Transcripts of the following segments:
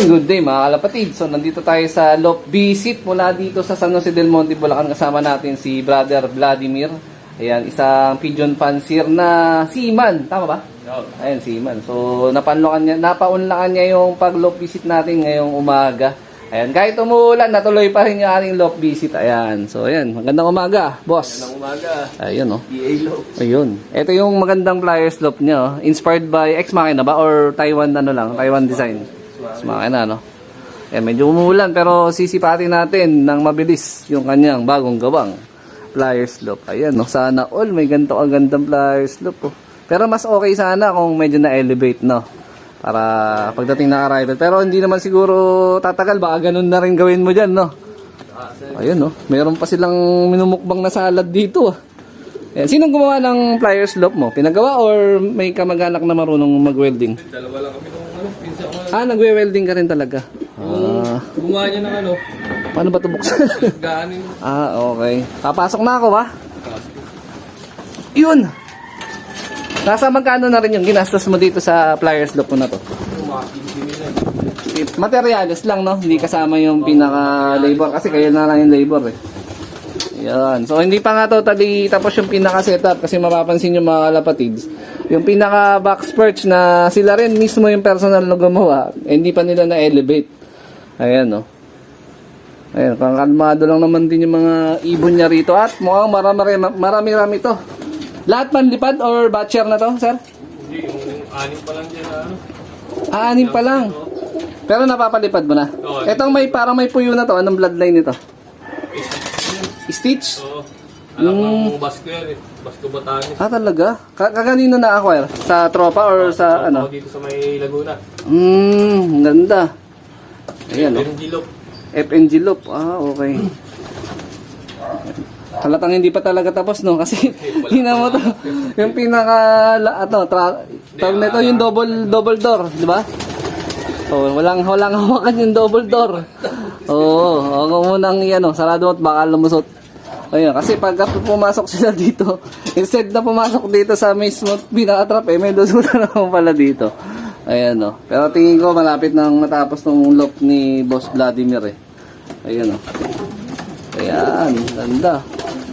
Good day mga kalapatid. So nandito tayo sa Loft Visit mula dito sa San Jose del Monte, Bulacan. Kasama natin si Brother Vladimir. Ayan, isang pigeon fancier na seaman. Tama ba? No. Ayan, seaman. So napaunlakan niya yung pag-loft visit natin ngayong umaga. Ayan, kahit umuulan, natuloy pa rin yung ating loft visit. Ayan, so ayan, magandang umaga, boss. Magandang umaga. Ayun, oh. PA Loft. Ayun. Ito yung magandang pliers loft niya, oh. Inspired by Ex Machina ba? Or Taiwan Taiwan design? Ex Machina, no? Eh, medyo umuulan pero sisipatin natin ng mabilis yung kanyang bagong gawang pliers loft. Ayan, no? Sana all may ganito kagandang pliers loft, oh. Pero mas okay sana kung medyo na-elevate, no? Para pagdating na arrival. Pero hindi naman siguro tatagal. Baka ganun na rin gawin mo dyan, no? Ayun, no? Mayroon pa silang minumukbang na salad dito, ah. Ayan. Sinong gumawa ng pliers loft mo? Pinagawa or may kamag-anak na marunong mag-welding? Dalawa lang kami nung pinsa ko. Nagwe-welding ka rin talaga. Gumawa niya ng Paano ba ito buksan? gaanin. Okay. Papasok na ako, ha? Yun! Nasa magkano na rin yung ginastos mo dito sa pliers loft mo na to? Materials lang, no? Hindi kasama yung pinaka-labor kasi kayo na lang yung labor, eh. Yan. So, hindi pa nga totally tapos yung pinaka-setup kasi mapapansin yung mga kalapatids. Yung pinaka-box perch na sila rin mismo yung personal na gumawa, eh, hindi pa nila na-elevate. Ayan, no? Ayan, kalmado lang naman din yung mga ibon niya rito. At mukhang marami-rami to. Lahat man lipad or batcher na to, sir? Hindi, yung anim pa lang dyan na Anim pa lang. Pero napapalipad mo na. Oo. Etong parang may puyo na to. Anong bloodline nito? Stitch? Oo. Alam mo, Basko yan eh. Basko Batanes. Talaga? Kaganino na-acquire? Sa tropa or sa ano? Ako dito sa may Laguna. Ganda. Ayan, no? FNG Loft. FNG loop. Okay. Halatang hindi pa talaga tapos, no? Kasi tingnan mo to. Yung pinaka tawag nito yung double door, di ba? Oh, walang hawakan yung double door. Oo, ako munang sarado at baka lumusot. Ayun, kasi pag pumasok sila dito, instead na pumasok dito sa mismo pinaka-trap, may lusutan naman pala dito. Ayan, no. Pero tingin ko malapit nang matapos ng loft ni Boss Vladimir, eh. Ayan, no. Ayan, ganda.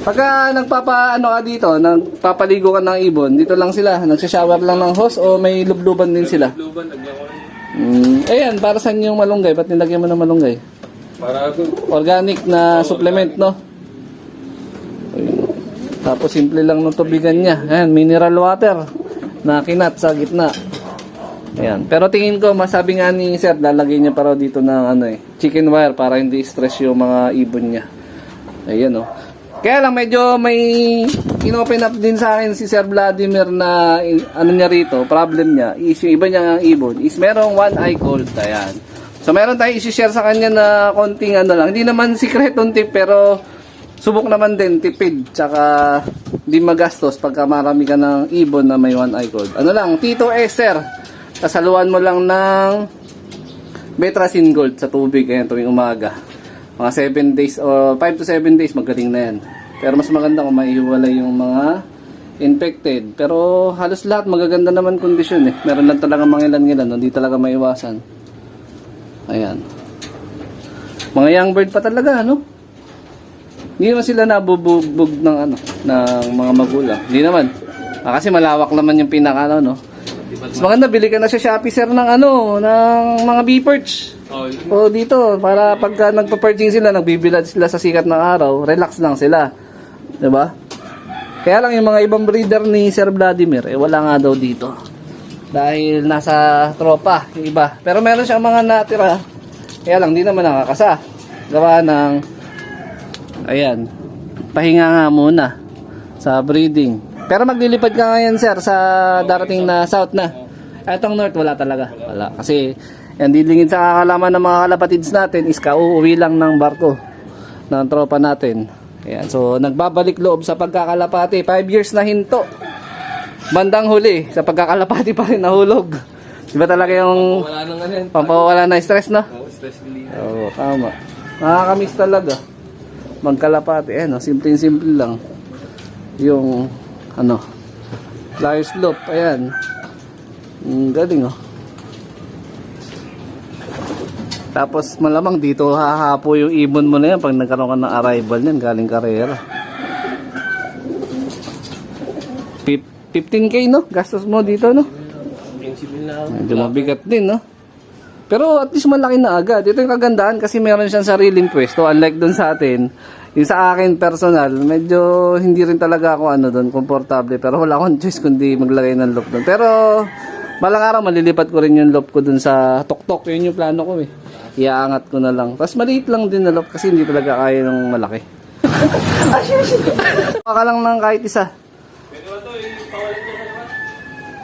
Pagka ka dito, nagpapaligo ka ng ibon, dito lang sila, nagsashower lang ng hose o may lubluban din sila? Lubluban, naglako. Ayan, para saan yung malunggay? Ba't nilagyan mo ng malunggay? Para Organic na supplement, no? Ayun. Tapos simple lang ng tubigan niya. Ayan, mineral water na kinat sa gitna. Ayan. Pero tingin ko, masabi nga ni Sir, lalagay niya para dito ng chicken wire para hindi stress yung mga ibon niya. Ayan, no? Kaya lang medyo may inopen up din sa akin si Sir Vladimir na niya rito, problem niya, is yung iba niyang ibon, is merong one eye cold. Ayan. So meron tayo isi-share sa kanya na konting lang. Hindi naman sikretong tip pero subok naman din, tipid. Tsaka di magastos pagka marami ka ng ibon na may one eye cold. Tito Esther, sasaluan mo lang ng Betracin Gold sa tubig ayan tuwing umaga. Mga 7 days o 5 to 7 days magaling na yan. Pero mas maganda kung maihiwalay yung mga infected. Pero halos lahat magaganda naman kondisyon, eh. Meron lang talaga mga ilan-ilan, hindi talaga maiwasan. Ayan. Mga young bird pa talaga, no? Hindi naman sila nabubog ng ng mga magulang. Hindi naman. Kasi malawak naman yung pinaka no? Mas maganda, bili ka na sa Shopee, sir, ng ng mga bee-perch. O dito, para pagka nagpa-perching sila, nagbibilad sila sa sikat ng araw, relax lang sila. Diba? Kaya lang yung mga ibang breeder ni Sir Vladimir, wala nga daw dito. Dahil nasa tropa, yung iba. Pero meron siyang mga natira. Kaya lang, di naman nakakasa. Gawa ng, ayan, pahinga nga muna sa breeding. Pero maglilipad ka ngayon, sir, sa darating na south na. Etong north, wala talaga. Wala. Kasi, yan, dilingid sa kakalaman ng mga kalapatids natin is kauuwi lang ng barko ng tropa natin. Ayan, so nagbabalik loob sa pagkakalapati. 5 years na hinto. Bandang huli, sa pagkakalapati pa rin nahulog. Diba talaga yung pampawala na stress, no? Oo, stress relief. Oo, tama. Nakakamiss talaga magkalapati. Ayan, simple lang. Yung pliers loop. Ayan. Galing, oh. Tapos malamang dito hahapo yung ibon mo na yan pag nagkaroon ka ng arrival niyan galing karera. 15k no? Gastos mo dito no? Medyo mabigat din no? Pero at least malaki na agad. Ito yung kagandahan kasi meron siyang sariling pwesto. Unlike dun sa atin, yung sa akin personal, medyo hindi rin talaga ako doon, komportable. Pero wala akong choice kundi maglagay ng loop doon. Pero balang araw malilipat ko rin yung loop ko dun sa tuktok. Yun yung plano ko eh. Iaangat ko na lang. Tapos maliit lang din na loop kasi hindi talaga kaya ng malaki. Baka lang ng kahit isa.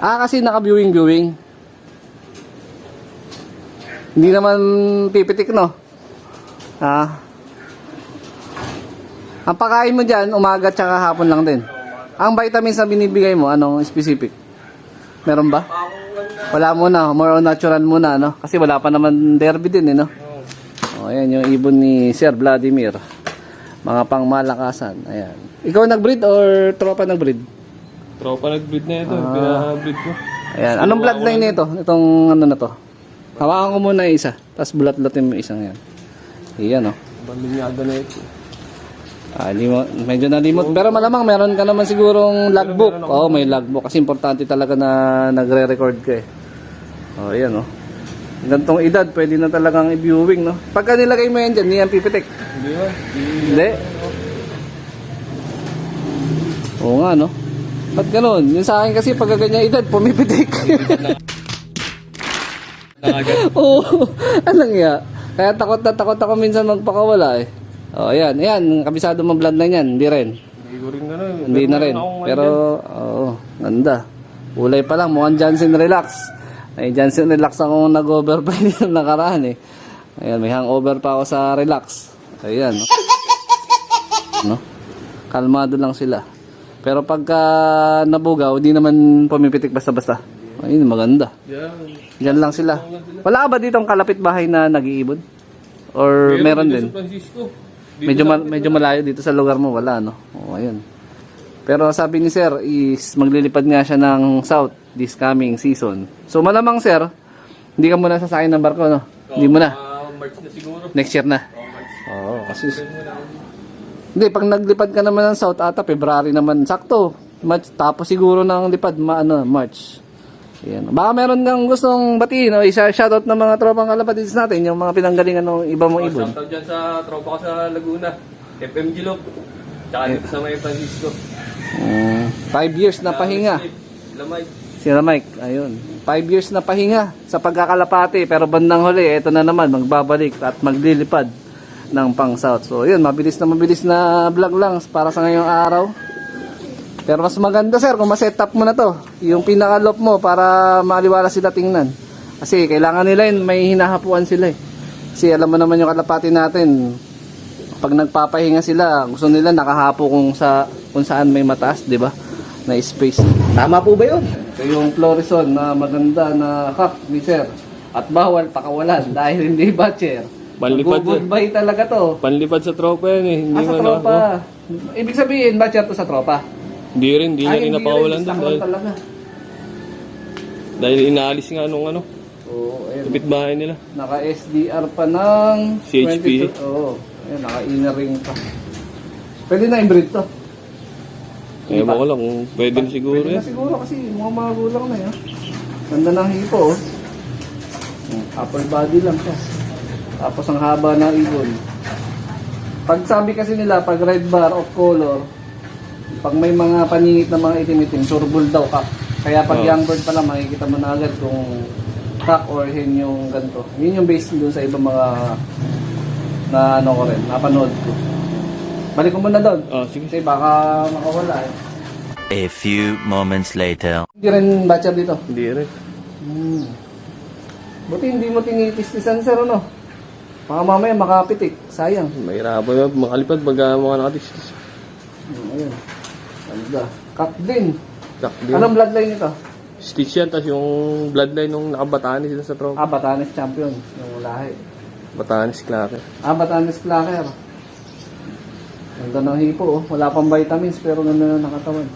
Kasi naka-viewing. Hindi naman pipitik, no? Ang pakain mo dyan, umaga tsaka hapon lang din. Ang vitamins na binibigay mo, anong specific? Meron ba? Wala muna, more on natural muna, no? Kasi wala pa naman derby din, no? Ayan yung ibon ni Sir Vladimir. Mga pangmalakasan, ayan. Ikaw nag-breed or tropa nag-breed? Tropa nag-breed na ito. Pina-breed ko. Ayan, anong bloodline nito? Itong ano na to? Hawakan ko muna yung isa, tapos bulat-latin mo isang yan. Iyan, no? Balinyado na ito. Medyo nalimot. Pero malamang meron ka naman sigurong logbook. Oo, may logbook. Kasi importante talaga na nagre-record ka eh. Ayan, no? Gantong edad, pwede na talagang i-viewing, no? Pagka nilagay mo yan dyan, hindi yan pipitik. Hindi ba? Hindi. Oo nga, no? Ba't ganun? Yung sa akin kasi pagka ganyan edad, pumipitik. Oo, alang ya. Kaya takot ako minsan magpakawala eh. Ayan, kabisado mo bloodline yan, hindi rin. Hindi na rin. Pero, ganda. Ulay pa lang, mukhang Johnson Relax. Ay, Johnson Relax ako nag-overbuy nito nakaraan eh. Ayan, may hangover pa ako sa Relax. Ayan, no? No? Kalmado lang sila. Pero pagka nabugaw, di naman pumipitik basta-basta. Ayun, maganda. Diyan lang sila. Wala ba ditong kalapit bahay na nag-iibon? Or meron din? Medyo malayo dito sa lugar mo, wala, no? Ayun. Pero sabi ni Sir is maglilipad nga siya ng South this coming season. So malamang Sir, hindi ka muna sasakay ng barko, no? Hindi mo na. March na siguro. Next year na. Kasi hindi, pag naglipad ka naman ng South ata, February naman, sakto. March, tapos siguro ng lipad, March. Yan. Baka meron kang gustong batiin, no? Shoutout ng mga tropang kalapatids natin, yung mga pinanggalingan ng iba mong ibon. Shoutout dyan sa tropa ko sa Laguna, FMG Loop, tsaka dito sa May Francisco. 5 years na pahinga. Sila Mike, ayun. 5 years na pahinga sa pagkakalapati, pero bandang huli, ito na naman, magbabalik at maglilipad ng pang South. So, yun, mabilis na vlog lang para sa ngayong araw. Pero mas maganda Sir kung ma-setup mo na to, yung pinaka-loop mo para maliwala sila tingnan. Kasi kailangan nila yun, may hinahapuan sila eh. Kasi alam mo naman yung kalapati natin, pag nagpapahinga sila, gusto nila nakahapo kung saan may mataas, di ba? Na space. Tama po ba yun? Ito yung Florison na maganda na cup ni Sir. At bawal pakawalan dahil hindi batcher. Panlipad Goodbye talaga to. Panlipad sa tropa yan eh. Hindi Sa tropa. Ibig sabihin, batcher to sa tropa. Hindi rin, hindi na pakawalan doon. Dahil inaalis nga nung ayun. kapit bahay nila. Naka-SDR pa ng CHP. 22. Oo. Ayun, naka-inner ring pa. Pwede na i-breed to. Ewan ko lang kung pwede na siguro Pwede na siguro kasi mukhang mga gulang na yun. Ganda ng hipo oh. Upper body lang siya. Tapos ang haba ng ibon. Pag sabi kasi nila, pag red bar of color, pag may mga paningit na mga itim-itim, surbol daw ka. Kaya pag young bird pa lang, makikita mo na agad kung cock or hen yung ganito. Yun yung base doon sa ibang mga na ko rin, napanood ko. Balik ko muna doon. Sige. Kasi baka makawala eh. A few moments later. Hindi rin batcher dito. Hindi rin. Buti hindi mo tinitis-tisan Sir, ano? Baka mamaya makapitik. Sayang. Mahirapan yung makalipad pag mga nakatistis. Ayun. Ganda. Cock din. Cock din. Anong bloodline nito? Stitch yan, tapos yung bloodline nung nakabatanis sila sa tropa. Batanes champion. Yung lahi. Batanis Clacker. Batanes Clacker. Ganda ng hipo oh. Wala pang vitamins pero ganda ng nakatawan.